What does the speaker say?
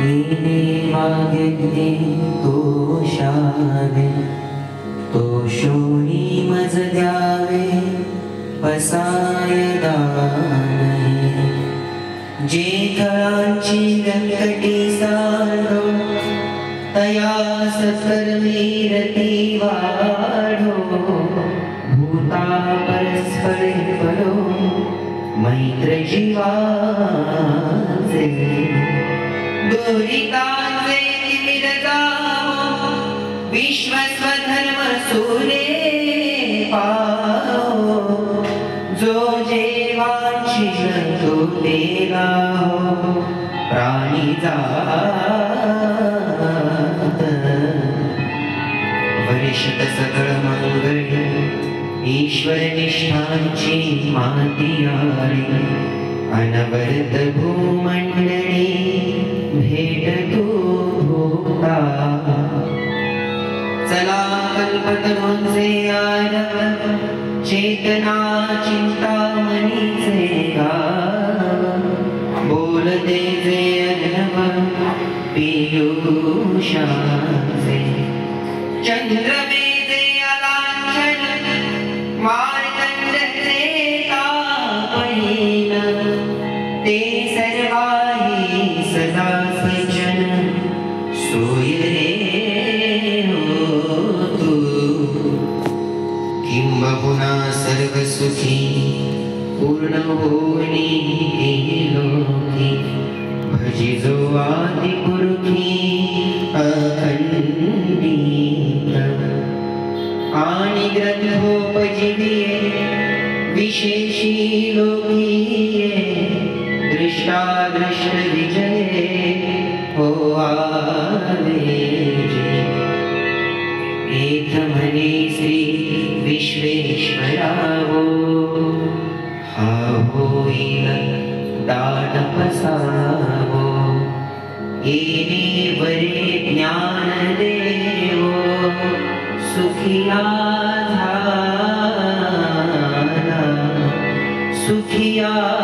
येणे मागेते तो शावे, तो शोणी मज द्यावे पसाय दानहे. जे कळांची व्यंकटी साधो, तया सत्कर्मी रती वाढो. भूता परस्पर परो मैत्र जीवाचे, दुरितांचे तिमिर जावो, विश्वस्वधर्म सूरे पाहो. जो जेवांशील तो तेला हो, प्राणी जात वरिष्ठ सकळ मंगळ. ईश्वर निष्ठांची माती आळी, अनवरत भूमंडळी भेट तू भोगता. चला कल्पतरूंचे आरव, चेतना चिंतामणीचे गाव. बोलते जे अनव पीयूषाचे, चंद्रमेजे अलांछन मार्तंडचे तापहीन. ते सर्वाही सदा सज्जन, सोय रे हो तू. किंबहुना सर्व सुखी पूर्ण होनी लोकी. भजिजो आदि पुरुषी अखंडित, आणि ग्रंथोपजीविये विशेषी लोकीये. दृष्टादृष्ट विजये हो आवेजे. एक म्हणे श्री विश्वेश्वरावो, हा होईल दान पसावो. येणे वरे ज्ञान देवो, सुखिया झाला सुखिया